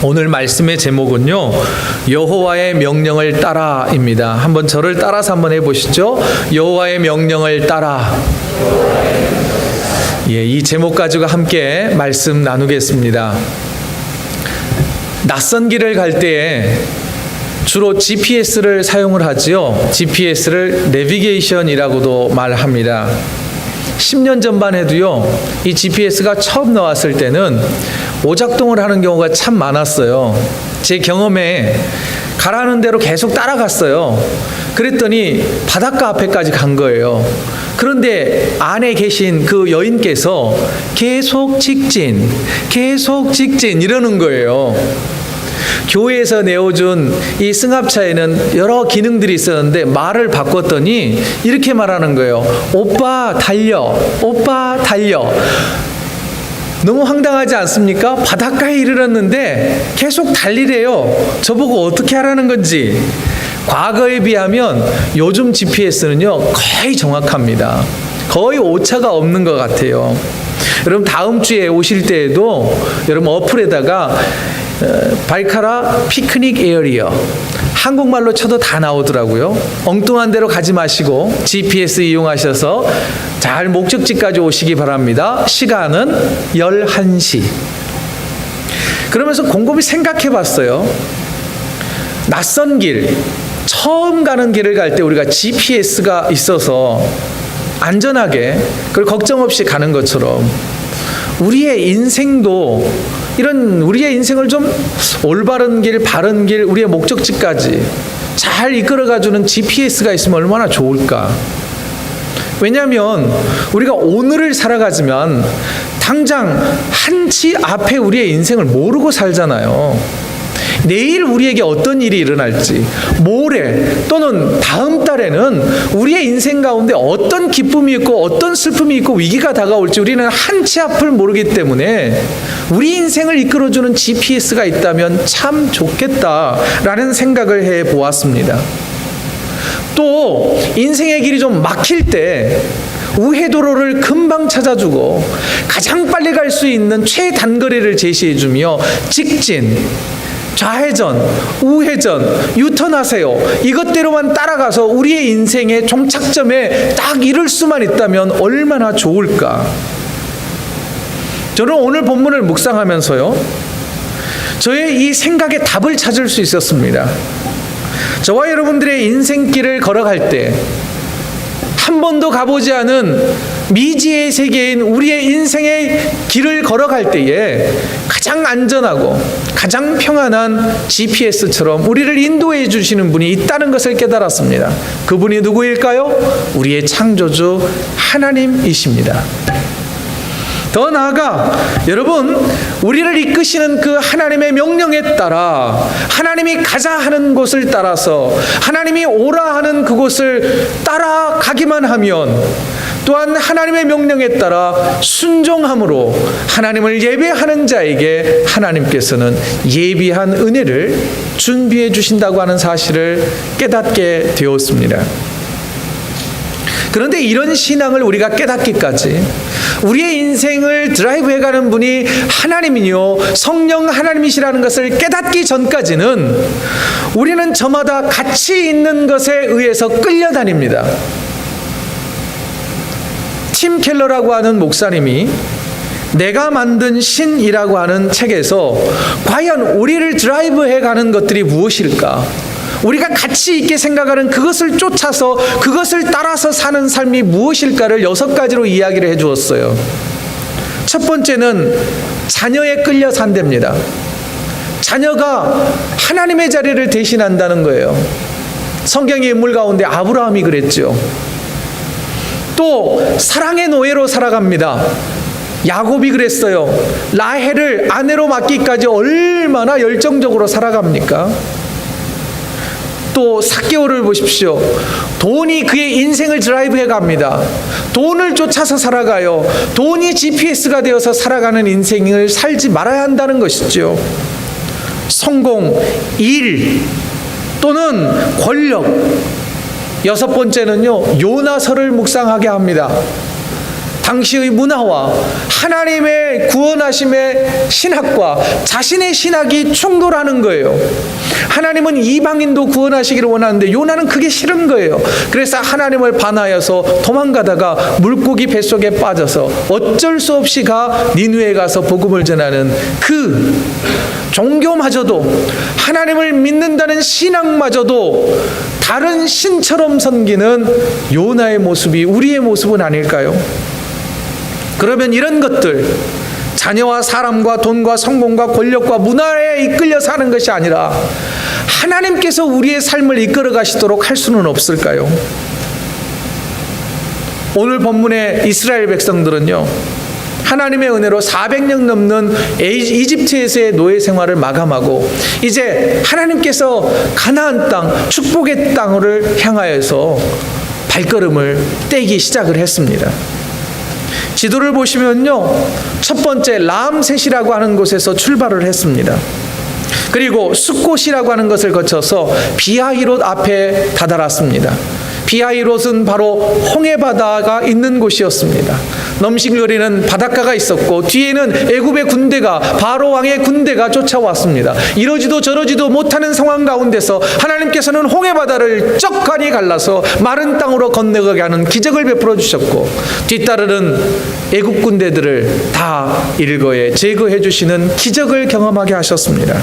오늘 말씀의 제목은요, 여호와의 명령을 따라입니다. 한번 저를 따라서 한번 해보시죠. 여호와의 명령을 따라. 이 제목 가지고 함께 말씀 나누겠습니다. 낯선 길을 갈 때에 주로 GPS를 사용을 하지요. GPS를 내비게이션이라고도 말합니다. 10년 전만 해도요, 이 GPS가 처음 나왔을 때는 오작동을 하는 경우가 참 많았어요. 제 경험에 가라는 대로 계속 따라갔어요. 그랬더니 바닷가 앞에까지 간 거예요. 그런데 안에 계신 그 여인께서 계속 직진 이러는 거예요. 교회에서 내어준 이 승합차에는 여러 기능들이 있었는데 말을 바꿨더니 이렇게 말하는 거예요. 오빠 달려. 너무 황당하지 않습니까? 바닷가에 이르렀는데 계속 달리래요. 저보고 어떻게 하라는 건지. 과거에 비하면 요즘 GPS는요 거의 정확합니다. 거의 오차가 없는 것 같아요. 여러분 다음 주에 오실 때에도 여러분 어플에다가 발카라 피크닉 에어리어 한국말로 쳐도 다 나오더라고요. 엉뚱한 데로 가지 마시고 GPS 이용하셔서 잘 목적지까지 오시기 바랍니다. 시간은 11시. 그러면서 곰곰이 생각해 봤어요. 낯선 길, 처음 가는 길을 갈 때 우리가 GPS가 있어서 안전하게 그리고 걱정 없이 가는 것처럼 우리의 인생도 이런 우리의 인생을 좀 올바른 길, 바른 길, 우리의 목적지까지 잘 이끌어가주는 GPS가 있으면 얼마나 좋을까. 왜냐하면 우리가 오늘을 살아가지만 당장 한치 앞에 우리의 인생을 모르고 살잖아요. 내일 우리에게 어떤 일이 일어날지, 모레 또는 다음 달에는 우리의 인생 가운데 어떤 기쁨이 있고 어떤 슬픔이 있고 위기가 다가올지 우리는 한치 앞을 모르기 때문에 우리 인생을 이끌어주는 GPS가 있다면 참 좋겠다라는 생각을 해보았습니다. 또 인생의 길이 좀 막힐 때 우회도로를 금방 찾아주고 가장 빨리 갈 수 있는 최단거리를 제시해주며 직진, 좌회전, 우회전, 유턴하세요. 이것대로만 따라가서 우리의 인생의 종착점에 딱 이룰 수만 있다면 얼마나 좋을까. 저는 오늘 본문을 묵상하면서요, 저의 이 생각에 답을 찾을 수 있었습니다. 저와 여러분들의 인생길을 걸어갈 때 한 번도 가보지 않은 미지의 세계인 우리의 인생의 길을 걸어갈 때에 가장 안전하고 가장 평안한 GPS처럼 우리를 인도해 주시는 분이 있다는 것을 깨달았습니다. 그분이 누구일까요? 우리의 창조주 하나님이십니다. 더 나아가 여러분, 우리를 이끄시는 그 하나님의 명령에 따라 하나님이 가자 하는 곳을 따라서 하나님이 오라 하는 그곳을 따라가기만 하면, 또한 하나님의 명령에 따라 순종함으로 하나님을 예배하는 자에게 하나님께서는 예비한 은혜를 준비해 주신다고 하는 사실을 깨닫게 되었습니다. 그런데 이런 신앙을 우리가 깨닫기까지, 우리의 인생을 드라이브해가는 분이 하나님이요 성령 하나님이시라는 것을 깨닫기 전까지는 우리는 저마다 가치 있는 것에 의해서 끌려다닙니다. 팀 켈러라고 하는 목사님이 내가 만든 신이라고 하는 책에서 과연 우리를 드라이브해가는 것들이 무엇일까, 우리가 가치 있게 생각하는 그것을 쫓아서 그것을 따라서 사는 삶이 무엇일까를 6가지로 이야기를 해주었어요. 첫 번째는 자녀에 끌려 산답니다. 자녀가 하나님의 자리를 대신한다는 거예요. 성경의 인물 가운데 아브라함이 그랬죠. 또 사랑의 노예로 살아갑니다. 야곱이 그랬어요. 라헬을 아내로 맡기까지 얼마나 열정적으로 살아갑니까? 또 삭개오를 보십시오. 돈이 그의 인생을 드라이브해 갑니다. 돈을 쫓아서 살아가요. 돈이 GPS가 되어서 살아가는 인생을 살지 말아야 한다는 것이죠. 성공, 일 또는 권력. 6번째는요, 요나서를 묵상하게 합니다. 당시의 문화와 하나님의 구원하심의 신학과 자신의 신학이 충돌하는 거예요. 하나님은 이방인도 구원하시기를 원하는데 요나는 그게 싫은 거예요. 그래서 하나님을 반하여서 도망가다가 물고기 뱃속에 빠져서 어쩔 수 없이 니느웨에 가서 복음을 전하는 그 종교마저도, 하나님을 믿는다는 신앙마저도 다른 신처럼 섬기는 요나의 모습이 우리의 모습은 아닐까요? 그러면 이런 것들, 자녀와 사람과 돈과 성공과 권력과 문화에 이끌려 사는 것이 아니라 하나님께서 우리의 삶을 이끌어 가시도록 할 수는 없을까요? 오늘 본문의 이스라엘 백성들은요, 하나님의 은혜로 400년 넘는 이집트에서의 노예 생활을 마감하고 이제 하나님께서 가나안 땅, 축복의 땅을 향하여서 발걸음을 떼기 시작을 했습니다. 지도를 보시면요, 첫 번째 라암셋이라고 하는 곳에서 출발을 했습니다. 그리고 숫곳이라고 하는 것을 거쳐서 비하히롯 앞에 다다랐습니다. 비하히롯은 바로 홍해바다가 있는 곳이었습니다. 넘실거리는 바닷가가 있었고 뒤에는 애굽의 군대가, 바로 왕의 군대가 쫓아왔습니다. 이러지도 저러지도 못하는 상황 가운데서 하나님께서는 홍해바다를 쩍하니 갈라서 마른 땅으로 건너가게 하는 기적을 베풀어 주셨고, 뒤따르는 애굽 군대들을 다 일거에 제거해 주시는 기적을 경험하게 하셨습니다.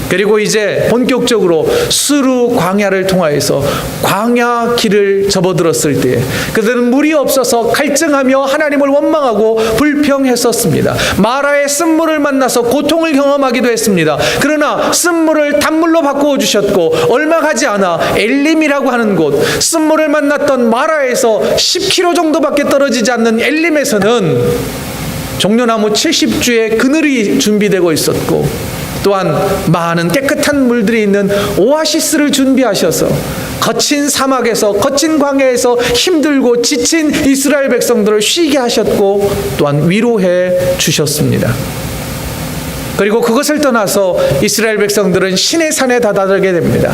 그리고 이제 본격적으로 수르 광야를 통하여서 광야 길을 접어들었을 때 그들은 물이 없어서 갈증하며 하나님을 원망하고 불평했었습니다. 마라의 쓴물을 만나서 고통을 경험하기도 했습니다. 그러나 쓴물을 단물로 바꾸어 주셨고 얼마 가지 않아 엘림이라고 하는 곳, 쓴물을 만났던 마라에서 10km 정도밖에 떨어지지 않는 엘림에서는 종려나무 70주의 그늘이 준비되고 있었고, 또한 많은 깨끗한 물들이 있는 오아시스를 준비하셔서 거친 사막에서, 거친 광야에서 힘들고 지친 이스라엘 백성들을 쉬게 하셨고 또한 위로해 주셨습니다. 그리고 그것을 떠나서 이스라엘 백성들은 시내 산에 다다르게 됩니다.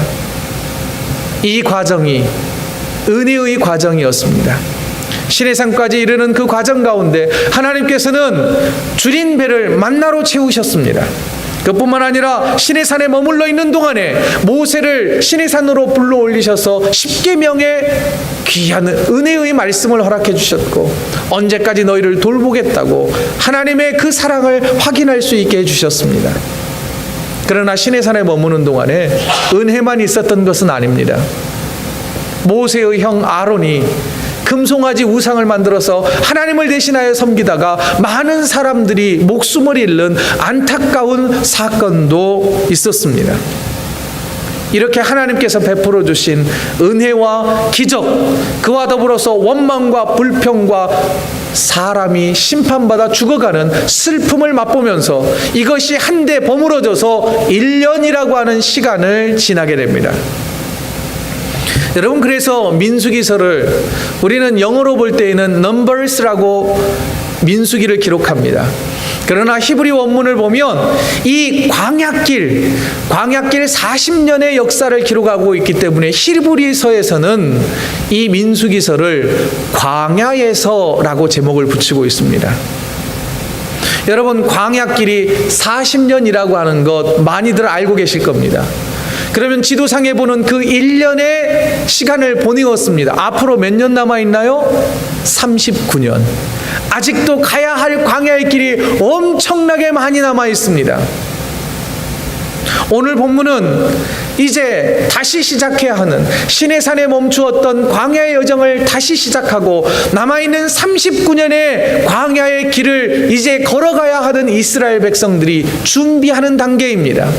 이 과정이 은혜의 과정이었습니다. 시내산까지 이르는 그 과정 가운데 하나님께서는 줄인 배를 만나로 채우셨습니다. 그뿐만 아니라 시내산에 머물러 있는 동안에 모세를 시내산으로 불러 올리셔서 10계명의 귀한 은혜의 말씀을 허락해 주셨고, 언제까지 너희를 돌보겠다고 하나님의 그 사랑을 확인할 수 있게 해주셨습니다. 그러나 시내산에 머무는 동안에 은혜만 있었던 것은 아닙니다. 모세의 형 아론이 금송아지 우상을 만들어서 하나님을 대신하여 섬기다가 많은 사람들이 목숨을 잃는 안타까운 사건도 있었습니다. 이렇게 하나님께서 베풀어 주신 은혜와 기적, 그와 더불어서 원망과 불평과 사람이 심판받아 죽어가는 슬픔을 맛보면서 이것이 한데 버무러져서 1년이라고 하는 시간을 지나게 됩니다. 여러분, 그래서 민수기서를 우리는 영어로 볼 때에는 Numbers라고 민수기를 기록합니다. 그러나 히브리 원문을 보면 이 광야길 40년의 역사를 기록하고 있기 때문에 히브리서에서는 이 민수기서를 광야에서라고 제목을 붙이고 있습니다. 여러분, 광야길이 40년이라고 하는 것 많이들 알고 계실 겁니다. 그러면 지도상에 보는 그 1년의 시간을 보내었습니다. 앞으로 몇 년 남아있나요? 39년. 아직도 가야 할 광야의 길이 엄청나게 많이 남아있습니다. 오늘 본문은 이제 다시 시작해야 하는, 시내산에 멈추었던 광야의 여정을 다시 시작하고 남아있는 39년의 광야의 길을 이제 걸어가야 하는 이스라엘 백성들이 준비하는 단계입니다.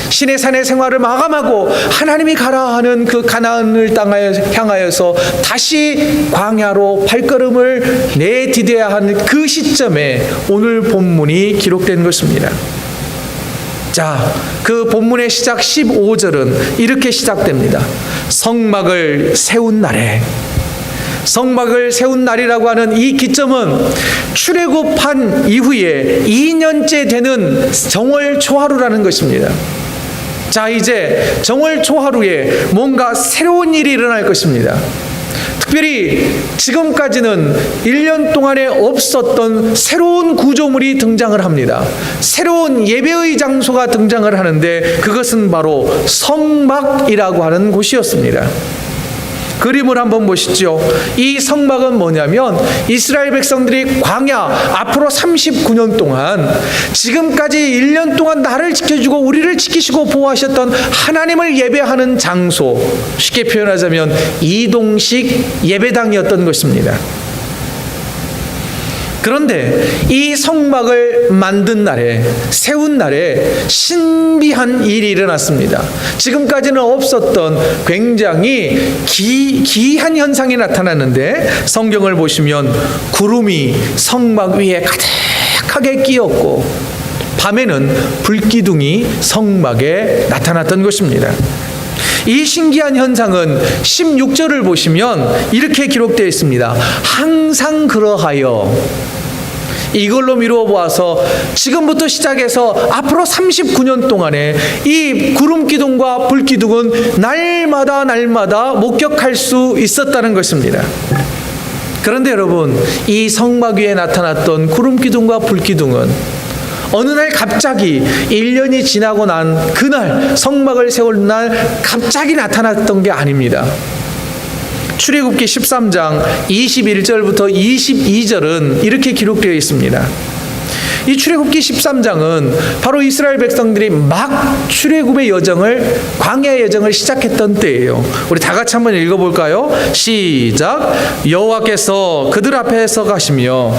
시내산의 생활을 마감하고 하나님이 가라 하는 그 가나안을 땅에 향하여서 다시 광야로 발걸음을 내디뎌야 하는 그 시점에 오늘 본문이 기록된 것입니다. 자, 그 본문의 시작 15절은 이렇게 시작됩니다. 성막을 세운 날에. 성막을 세운 날이라고 하는 이 기점은 출애굽한 이후에 2년째 되는 정월 초하루라는 것입니다. 자, 이제 정월 초하루에 뭔가 새로운 일이 일어날 것입니다. 특별히 지금까지는 1년 동안에 없었던 새로운 구조물이 등장을 합니다. 새로운 예배의 장소가 등장을 하는데 그것은 바로 성막이라고 하는 곳이었습니다. 그림을 한번 보시죠. 이 성막은 뭐냐면 이스라엘 백성들이 광야 앞으로 39년 동안 지금까지 1년 동안 나를 지켜주고 우리를 지키시고 보호하셨던 하나님을 예배하는 장소, 쉽게 표현하자면 이동식 예배당이었던 것입니다. 그런데 이 성막을 만든 날에, 세운 날에 신비한 일이 일어났습니다. 지금까지는 없었던 굉장히 기이한 현상이 나타났는데 성경을 보시면 구름이 성막 위에 가득하게 끼었고 밤에는 불기둥이 성막에 나타났던 것입니다. 이 신기한 현상은 16절을 보시면 이렇게 기록되어 있습니다. 항상 그러하여, 이걸로 미루어 보아서 지금부터 시작해서 앞으로 39년 동안에 이 구름 기둥과 불 기둥은 날마다 목격할 수 있었다는 것입니다. 그런데 여러분, 이 성막 위에 나타났던 구름 기둥과 불 기둥은 어느 날 갑자기 1년이 지나고 난 그날, 성막을 세운 날 갑자기 나타났던 게 아닙니다. 출애굽기 13장 21절부터 22절은 이렇게 기록되어 있습니다. 이 출애굽기 13장은 바로 이스라엘 백성들이 막 출애굽의 여정을, 광야의 여정을 시작했던 때예요. 우리 다 같이 한번 읽어볼까요? 시작. 여호와께서 그들 앞에서 가시며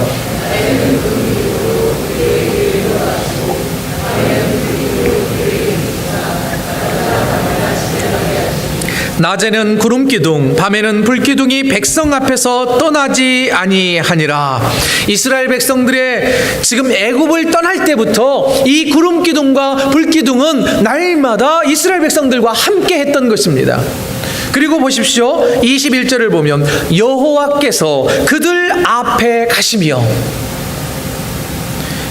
낮에는 구름기둥, 밤에는 불기둥이 백성 앞에서 떠나지 아니하니라. 이스라엘 백성들의 지금 애굽을 떠날 때부터 이 구름기둥과 불기둥은 날마다 이스라엘 백성들과 함께 했던 것입니다. 그리고 보십시오. 21절을 보면 여호와께서 그들 앞에 가시며,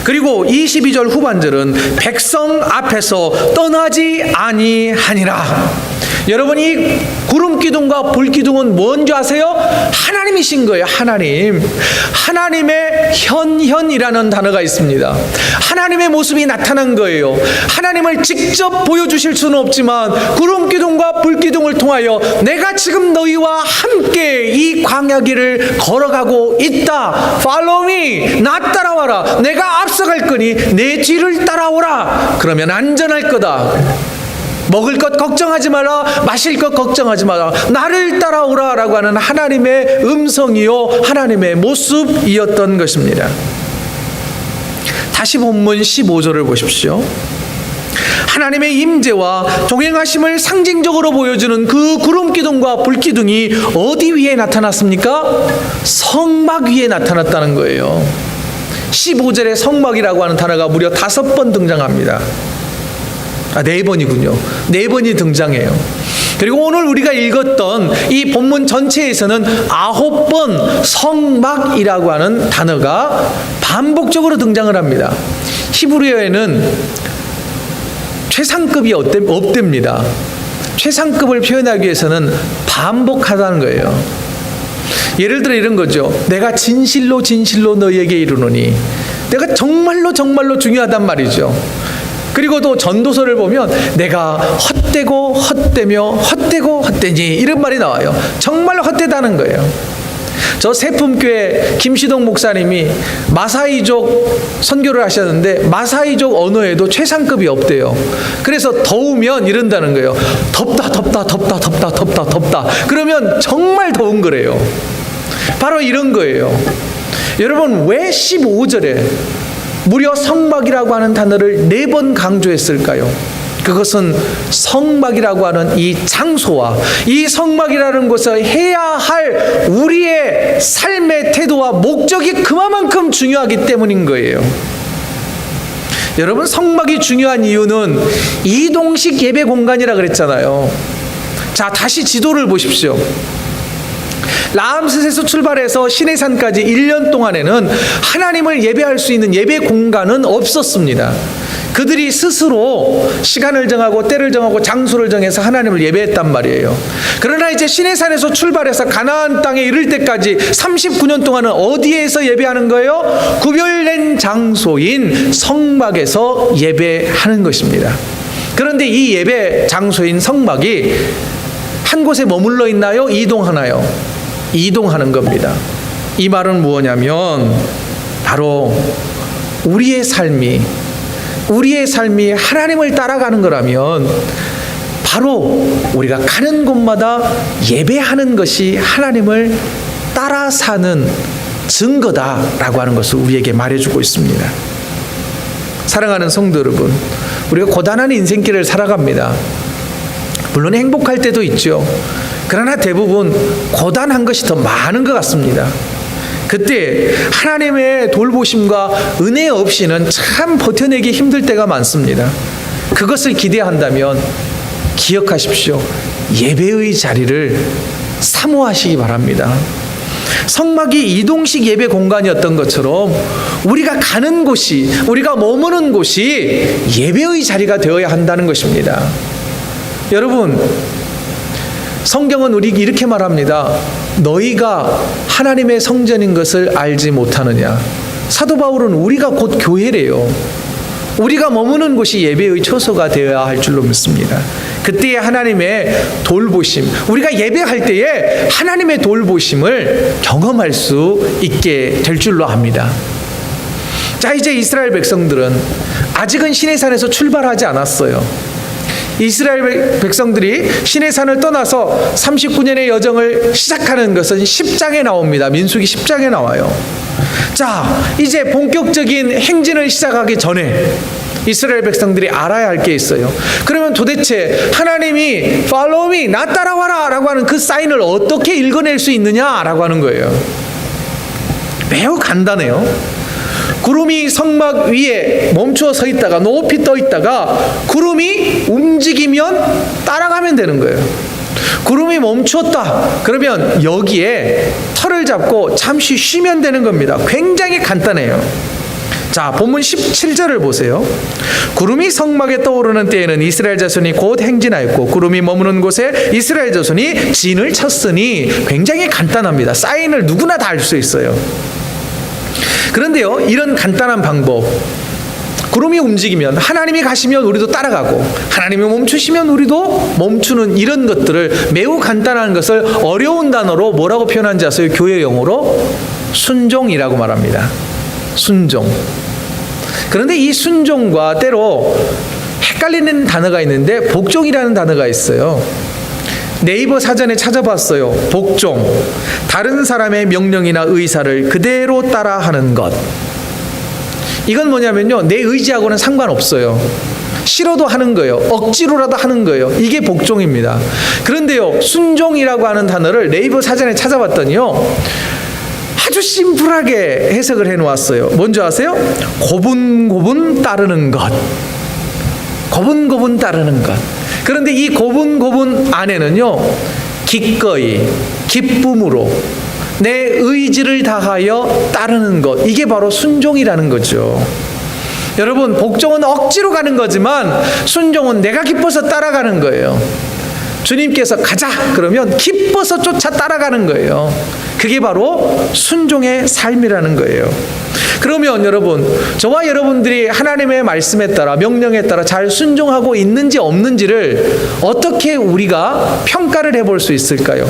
그리고 22절 후반절은 백성 앞에서 떠나지 아니하니라. 여러분, 이 구름 기둥과 불 기둥은 뭔지 아세요? 하나님이신 거예요. 하나님. 하나님의 현현이라는 단어가 있습니다. 하나님의 모습이 나타난 거예요. 하나님을 직접 보여주실 수는 없지만 구름 기둥과 불 기둥을 통하여 내가 지금 너희와 함께 이 광야길을 걸어가고 있다. Follow me. 나 따라와라. 내가 앞서갈 거니 내 뒤를 따라오라. 그러면 안전할 거다. 먹을 것 걱정하지 마라. 마실 것 걱정하지 마라. 나를 따라오라 라고 하는 하나님의 음성이요, 하나님의 모습이었던 것입니다. 다시 본문 15절을 보십시오. 하나님의 임재와 동행하심을 상징적으로 보여주는 그 구름 기둥과 불 기둥이 어디 위에 나타났습니까? 성막 위에 나타났다는 거예요. 15절에 성막이라고 하는 단어가 무려 5번 등장합니다. 4번이군요. 4번이 등장해요. 그리고 오늘 우리가 읽었던 이 본문 전체에서는 9번 성막이라고 하는 단어가 반복적으로 등장을 합니다. 히브리어에는 최상급이 없답니다. 최상급을 표현하기 위해서는 반복하다는 거예요. 예를 들어 이런 거죠. 내가 진실로 너희에게 이르노니. 내가 정말로 중요하단 말이죠. 그리고 또 전도서를 보면 내가 헛되고 헛되며 헛되고 헛되니 이런 말이 나와요. 정말 헛되다는 거예요. 저 세품교회 김시동 목사님이 마사이족 선교를 하셨는데 마사이족 언어에도 최상급이 없대요. 그래서 더우면 이런다는 거예요. 덥다. 그러면 정말 더운 거래요. 바로 이런 거예요. 여러분, 왜 15절에 무려 성막이라고 하는 단어를 4번 강조했을까요? 그것은 성막이라고 하는 이 장소와 이 성막이라는 곳을 해야 할 우리의 삶의 태도와 목적이 그만큼 중요하기 때문인 거예요. 여러분, 성막이 중요한 이유는 이동식 예배 공간이라 그랬잖아요. 자, 다시 지도를 보십시오. 람셋에서 출발해서 시내산까지 1년 동안에는 하나님을 예배할 수 있는 예배 공간은 없었습니다. 그들이 스스로 시간을 정하고 때를 정하고 장소를 정해서 하나님을 예배했단 말이에요. 그러나 이제 시내산에서 출발해서 가나안 땅에 이를 때까지 39년 동안은 어디에서 예배하는 거예요? 구별된 장소인 성막에서 예배하는 것입니다. 그런데 이 예배 장소인 성막이 한 곳에 머물러 있나요? 이동하나요? 이동하는 겁니다. 이 말은 무엇이냐면 바로 우리의 삶이 하나님을 따라가는 거라면 바로 우리가 가는 곳마다 예배하는 것이 하나님을 따라 사는 증거다라고 하는 것을 우리에게 말해주고 있습니다. 사랑하는 성도 여러분, 우리가 고단한 인생길을 살아갑니다. 물론 행복할 때도 있죠. 그러나 대부분 고단한 것이 더 많은 것 같습니다. 그때 하나님의 돌보심과 은혜 없이는 참 버텨내기 힘들 때가 많습니다. 그것을 기대한다면 기억하십시오. 예배의 자리를 사모하시기 바랍니다. 성막이 이동식 예배 공간이었던 것처럼 우리가 가는 곳이, 우리가 머무는 곳이 예배의 자리가 되어야 한다는 것입니다. 여러분, 성경은 우리에게 이렇게 말합니다. 너희가 하나님의 성전인 것을 알지 못하느냐. 사도 바울은 우리가 곧 교회래요. 우리가 머무는 곳이 예배의 처소가 되어야 할 줄로 믿습니다. 그때의 하나님의 돌보심, 우리가 예배할 때에 하나님의 돌보심을 경험할 수 있게 될 줄로 압니다. 자, 이제 이스라엘 백성들은 아직은 시내산에서 출발하지 않았어요. 이스라엘 백성들이 시내산을 떠나서 39년의 여정을 시작하는 것은 10장에 나옵니다. 민수기 10장에 나와요. 자, 이제 본격적인 행진을 시작하기 전에 이스라엘 백성들이 알아야 할 게 있어요. 그러면 도대체 하나님이 Follow me, 나 따라와라 라고 하는 그 사인을 어떻게 읽어낼 수 있느냐라고 하는 거예요. 매우 간단해요. 구름이 성막 위에 멈추어 서 있다가 높이 떠 있다가 구름이 움직이면 따라가면 되는 거예요. 구름이 멈추었다 그러면 여기에 털을 잡고 잠시 쉬면 되는 겁니다. 굉장히 간단해요. 자, 본문 17절을 보세요. 구름이 성막에 떠오르는 때에는 이스라엘 자손이 곧 행진하였고 구름이 머무는 곳에 이스라엘 자손이 진을 쳤으니, 굉장히 간단합니다. 사인을 누구나 다 알 수 있어요. 그런데요, 이런 간단한 방법, 구름이 움직이면 하나님이 가시면 우리도 따라가고 하나님이 멈추시면 우리도 멈추는 이런 것들을, 매우 간단한 것을 어려운 단어로 뭐라고 표현한지 아세요? 교회 용어로 순종이라고 말합니다. 순종. 그런데 이 순종과 때로 헷갈리는 단어가 있는데 복종이라는 단어가 있어요. 네이버 사전에 찾아봤어요. 복종, 다른 사람의 명령이나 의사를 그대로 따라하는 것. 이건 뭐냐면요, 내 의지하고는 상관없어요. 싫어도 하는 거예요. 억지로라도 하는 거예요. 이게 복종입니다. 그런데요, 순종이라고 하는 단어를 네이버 사전에 찾아봤더니요, 아주 심플하게 해석을 해놓았어요. 뭔지 아세요? 고분고분 따르는 것. 고분고분 따르는 것. 그런데 이 고분고분 안에는요, 기꺼이, 기쁨으로 내 의지를 다하여 따르는 것, 이게 바로 순종이라는 거죠. 여러분, 복종은 억지로 가는 거지만 순종은 내가 기뻐서 따라가는 거예요. 주님께서 가자 그러면 기뻐서 쫓아 따라가는 거예요. 그게 바로 순종의 삶이라는 거예요. 그러면 여러분, 저와 여러분들이 하나님의 말씀에 따라, 명령에 따라 잘 순종하고 있는지 없는지를 어떻게 우리가 평가를 해볼 수 있을까요?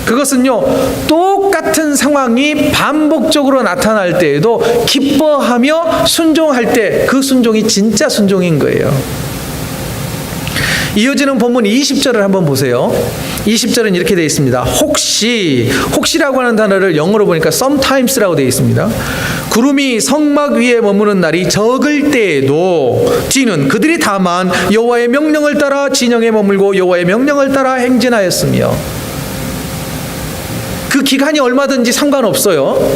그것은요, 똑같은 상황이 반복적으로 나타날 때에도 기뻐하며 순종할 때 그 순종이 진짜 순종인 거예요. 이어지는 본문 20절을 한번 보세요. 20절은 이렇게 되어 있습니다. 혹시라고 하는 단어를 영어로 보니까 sometimes라고 되어 있습니다. 구름이 성막 위에 머무는 날이 적을 때에도 뒤는 그들이 다만 여호와의 명령을 따라 진영에 머물고 여호와의 명령을 따라 행진하였으며, 그 기간이 얼마든지 상관없어요.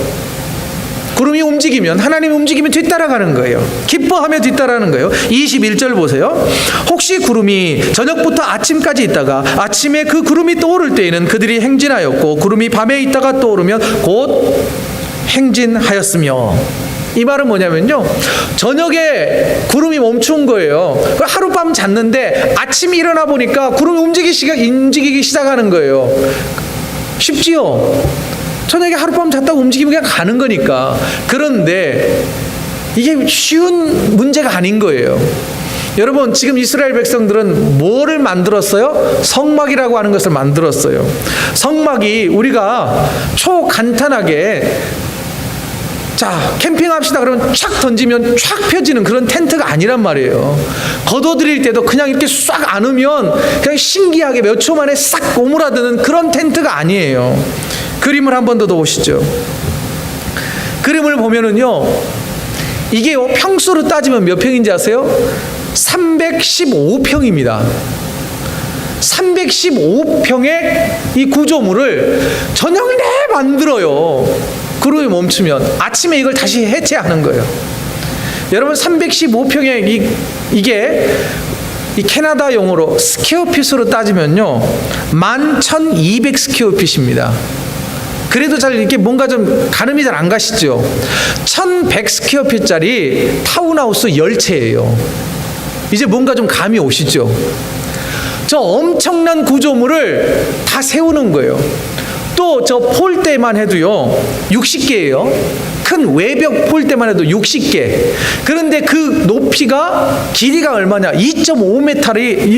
구름이 움직이면, 하나님이 움직이면 뒤따라가는 거예요. 기뻐하며 뒤따라가는 거예요. 21절 보세요. 혹시 구름이 저녁부터 아침까지 있다가 아침에 그 구름이 떠오를 때에는 그들이 행진하였고 구름이 밤에 있다가 떠오르면 곧 행진하였으며. 이 말은 뭐냐면요, 저녁에 구름이 멈춘 거예요. 하룻밤 잤는데 아침에 일어나 보니까 구름이 움직이기 시작하는 거예요. 쉽지요? 저녁에 하룻밤 잤다고 움직이면 그냥 가는 거니까. 그런데 이게 쉬운 문제가 아닌 거예요. 여러분, 지금 이스라엘 백성들은 뭐를 만들었어요? 성막이라고 하는 것을 만들었어요. 성막이 우리가 초간단하게 자, 캠핑합시다 그러면 촥 던지면 촥 펴지는 그런 텐트가 아니란 말이에요. 걷어들일 때도 그냥 이렇게 싹 안으면 그냥 신기하게 몇 초 만에 싹 오므라드는 그런 텐트가 아니에요. 그림을 한 번 더 보시죠. 그림을 보면은요, 이게 평수로 따지면 몇 평인지 아세요? 315평입니다. 315평의 이 구조물을 저녁 내 만들어요. 구름이 멈추면 아침에 이걸 다시 해체하는 거예요. 여러분, 315평의 이게 이 캐나다 용어로 스퀘어핏으로 따지면요 11,200 스퀘어핏입니다. 그래도 잘 이렇게 뭔가 좀 가늠이 잘 안 가시죠. 1,100 스퀘어핏짜리 타운하우스 10채예요. 이제 뭔가 좀 감이 오시죠. 저 엄청난 구조물을 다 세우는 거예요. 또 저 폴대만 해도요 60개예요. 큰 외벽 폴대만 해도 60개. 그런데 그 높이가, 길이가 얼마냐? 2.5m짜리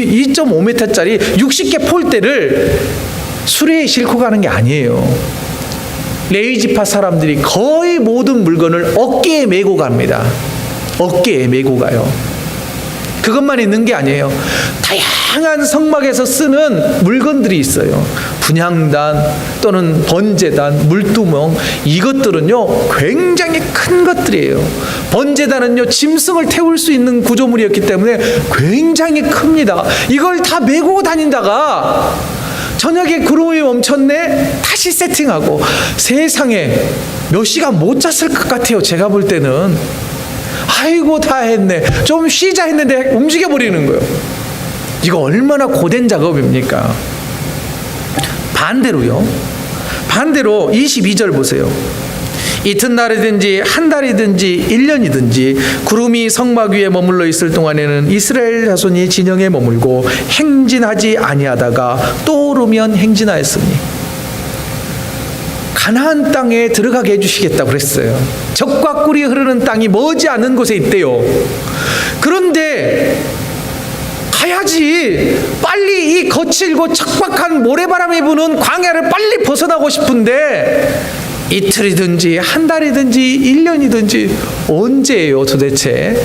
60개 폴대를 수레에 싣고 가는 게 아니에요. 레위지파 사람들이 거의 모든 물건을 어깨에 메고 갑니다. 어깨에 메고 가요. 그것만 있는 게 아니에요. 다양한 성막에서 쓰는 물건들이 있어요. 분향단 또는 번제단, 물두멍, 이것들은요 굉장히 큰 것들이에요. 번제단은요 짐승을 태울 수 있는 구조물이었기 때문에 굉장히 큽니다. 이걸 다 메고 다닌다가 저녁에 구름이 멈췄네, 다시 세팅하고. 세상에 몇 시간 못 잤을 것 같아요. 제가 볼 때는 아이고 다 했네, 좀 쉬자 했는데 움직여 버리는 거예요. 이거 얼마나 고된 작업입니까? 반대로 22절 보세요. 이튿날이든지 한 달이든지 1년이든지 구름이 성막 위에 머물러 있을 동안에는 이스라엘 자손이 진영에 머물고 행진하지 아니하다가 또 오르면 행진하였으니. 가나안 땅에 들어가게 해주시겠다고 그랬어요. 젖과 꿀이 흐르는 땅이 머지않은 곳에 있대요. 그런데 가야지. 빨리 이 거칠고 척박한 모래바람이 부는 광야를 빨리 벗어나고 싶은데 이틀이든지 한 달이든지 1년이든지 언제예요 도대체?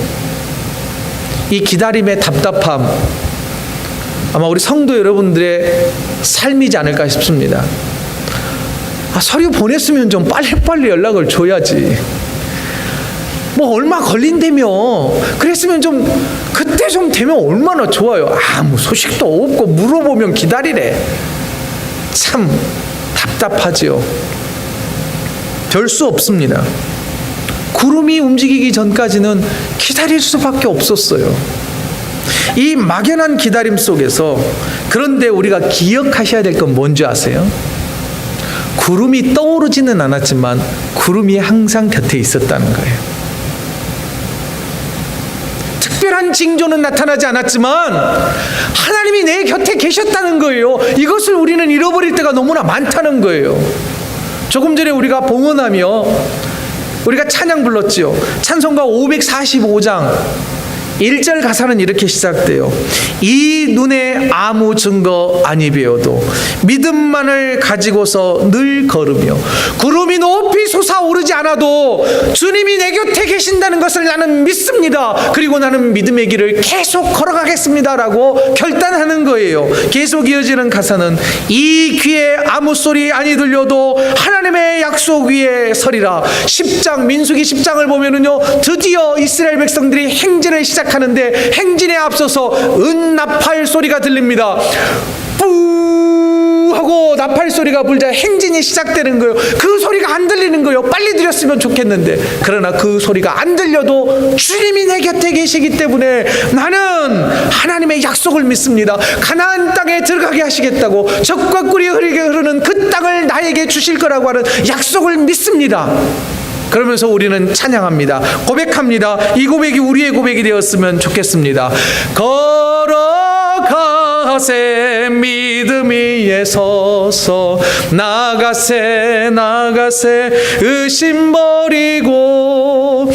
이 기다림의 답답함 아마 우리 성도 여러분들의 삶이지 않을까 싶습니다. 서류 보냈으면 좀 빨리빨리 연락을 줘야지. 뭐 얼마 걸린다며 그랬으면 좀 그때 좀 되면 얼마나 좋아요. 아무 소식도 없고 물어보면 기다리래. 참 답답하지요. 별 수 없습니다. 구름이 움직이기 전까지는 기다릴 수밖에 없었어요. 이 막연한 기다림 속에서, 그런데 우리가 기억하셔야 될 건 뭔지 아세요? 구름이 떠오르지는 않았지만 구름이 항상 곁에 있었다는 거예요. 특별한 징조는 나타나지 않았지만 하나님이 내 곁에 계셨다는 거예요. 이것을 우리는 잃어버릴 때가 너무나 많다는 거예요. 조금 전에 우리가 봉헌하며 우리가 찬양 불렀지요. 찬송가 545장 1절 가사는 이렇게 시작돼요. 이 눈에 아무 증거 아니 배어도 믿음만을 가지고서 늘 걸으며 구름이 높이 솟아오르지 않아도 주님이 내 곁에 계신다는 것을 나는 믿습니다. 그리고 나는 믿음의 길을 계속 걸어가겠습니다 라고 결단하는 거예요. 계속 이어지는 가사는 이 귀에 아무 소리 아니 들려도 하나님의 약속 위에 서리라. 10장 민수기 10장을 보면은요 드디어 이스라엘 백성들이 행진을 시작하는데 행진에 앞서서 은나팔 소리가 들립니다. 뿌 하고 나팔 소리가 불자 행진이 시작되는 거예요. 그 소리가 안 들리는 거예요. 빨리 드렸으면 좋겠는데, 그러나 그 소리가 안 들려도 주님이 내 곁에 계시기 때문에 나는 하나님의 약속을 믿습니다. 가나안 땅에 들어가게 하시겠다고, 젖과 꿀이 흐르게 흐르는 그 땅을 나에게 주실 거라고 하는 약속을 믿습니다. 그러면서 우리는 찬양합니다. 고백합니다. 이 고백이 우리의 고백이 되었으면 좋겠습니다. 걸어가세 믿음 위에 서서, 나가세 나가세 의심 버리고,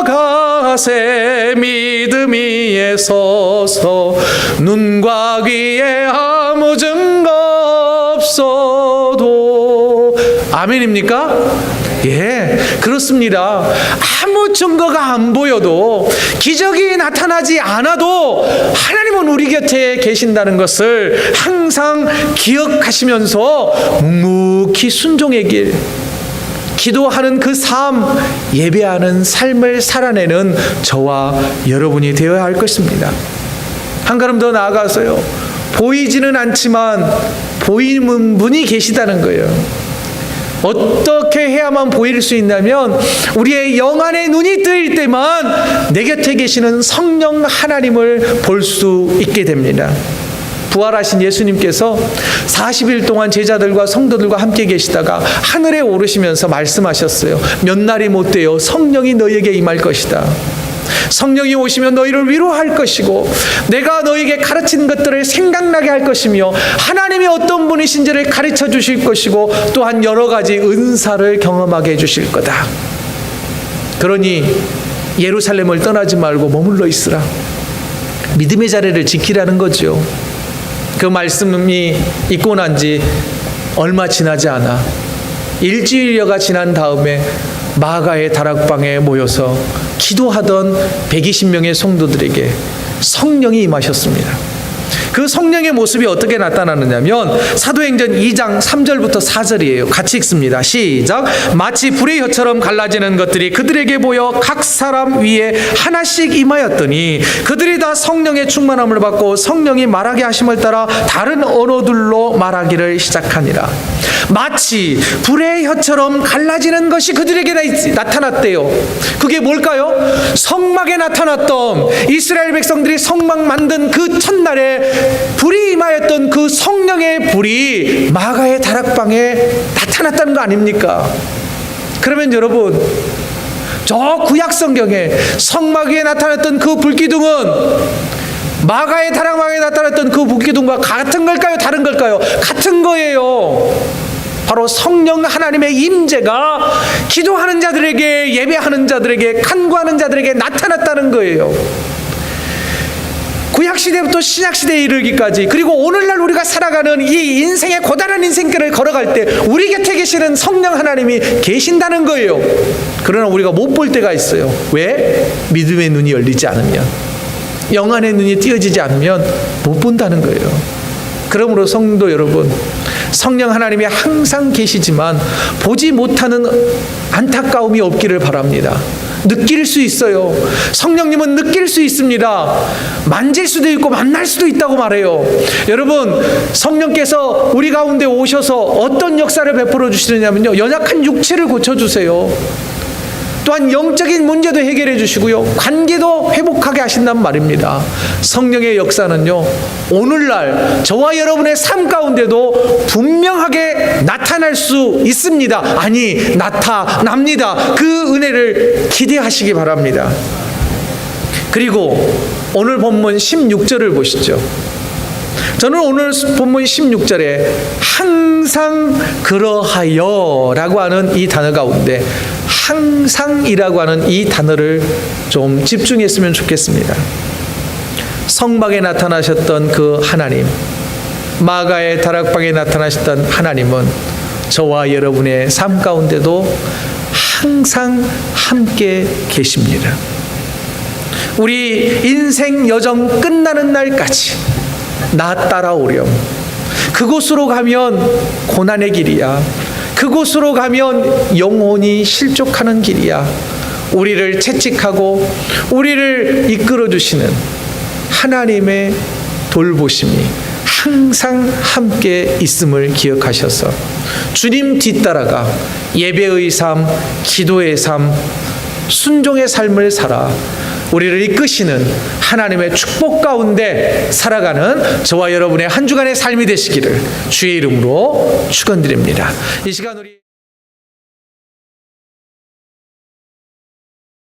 걸어가세 믿음 위에 서서, 눈과 귀에 아무 증거 없어도. 아멘입니까? 예, 그렇습니다. 아무 증거가 안 보여도, 기적이 나타나지 않아도 하나님은 우리 곁에 계신다는 것을 항상 기억하시면서 묵묵히 순종의 길, 기도하는 그 삶, 예배하는 삶을 살아내는 저와 여러분이 되어야 할 것입니다. 한 걸음 더 나아가서요, 보이지는 않지만 보이는 분이 계시다는 거예요. 어떻게 해야만 보일 수 있냐면, 우리의 영안의 눈이 뜨일 때만 내 곁에 계시는 성령 하나님을 볼 수 있게 됩니다. 부활하신 예수님께서 40일 동안 제자들과 성도들과 함께 계시다가 하늘에 오르시면서 말씀하셨어요. 몇 날이 못 되어 성령이 너희에게 임할 것이다. 성령이 오시면 너희를 위로할 것이고, 내가 너희에게 가르친 것들을 생각나게 할 것이며, 하나님이 어떤 분이신지를 가르쳐 주실 것이고, 또한 여러 가지 은사를 경험하게 해주실 거다. 그러니 예루살렘을 떠나지 말고 머물러 있으라. 믿음의 자리를 지키라는 거죠. 그 말씀이 있고 난 지 얼마 지나지 않아, 일주일여가 지난 다음에 마가의 다락방에 모여서 기도하던 120명의 성도들에게 성령이 임하셨습니다. 그 성령의 모습이 어떻게 나타나느냐면, 사도행전 2장 3절부터 4절이에요. 같이 읽습니다. 시작. 마치 불의 혀처럼 갈라지는 것들이 그들에게 보여 각 사람 위에 하나씩 임하였더니, 그들이 다 성령의 충만함을 받고 성령이 말하게 하심을 따라 다른 언어들로 말하기를 시작하니라. 마치 불의 혀처럼 갈라지는 것이 그들에게 나타났대요. 그게 뭘까요? 성막에 나타났던, 이스라엘 백성들이 성막 만든 그 첫날에 불이 임하였던 그 성령의 불이 마가의 다락방에 나타났다는 거 아닙니까? 그러면 여러분, 저 구약 성경에 성막 위에 나타났던 그 불기둥은 마가의 다락방에 나타났던 그 불기둥과 같은 걸까요? 다른 걸까요? 같은 거예요. 바로 성령 하나님의 임재가 기도하는 자들에게, 예배하는 자들에게, 간구하는 자들에게 나타났다는 거예요. 구약시대부터 신약시대에 이르기까지, 그리고 오늘날 우리가 살아가는 이 인생의 고단한 인생길을 걸어갈 때 우리 곁에 계시는 성령 하나님이 계신다는 거예요. 그러나 우리가 못 볼 때가 있어요. 왜? 믿음의 눈이 열리지 않으면, 영안의 눈이 띄어지지 않으면 못 본다는 거예요. 그러므로 성도 여러분, 성령 하나님이 항상 계시지만 보지 못하는 안타까움이 없기를 바랍니다. 느낄 수 있어요. 성령님은 느낄 수 있습니다. 만질 수도 있고 만날 수도 있다고 말해요. 여러분, 성령께서 우리 가운데 오셔서 어떤 역사를 베풀어 주시느냐면요, 연약한 육체를 고쳐주세요. 또한 영적인 문제도 해결해 주시고요, 관계도 회복하게 하신단 말입니다. 성령의 역사는요, 오늘날 저와 여러분의 삶 가운데도 분명하게 나타날 수 있습니다. 아니, 나타납니다. 그 은혜를 기대하시기 바랍니다. 그리고 오늘 본문 16절을 보시죠. 저는 오늘 본문 16절에 항상 그러하여 라고 하는 이 단어 가운데 항상이라고 하는 이 단어를 좀 집중했으면 좋겠습니다. 성막에 나타나셨던 그 하나님, 마가의 다락방에 나타나셨던 하나님은 저와 여러분의 삶 가운데도 항상 함께 계십니다. 우리 인생 여정 끝나는 날까지 나 따라오렴. 그곳으로 가면 고난의 길이야. 그곳으로 가면 영혼이 실족하는 길이야. 우리를 채찍하고 우리를 이끌어 주시는 하나님의 돌보심이 항상 함께 있음을 기억하셔서 주님 뒤따라가 예배의 삶, 기도의 삶, 순종의 삶을 살아 우리를 이끄시는 하나님의 축복 가운데 살아가는 저와 여러분의 한 주간의 삶이 되시기를 주의 이름으로 축원드립니다. 이 시간 우리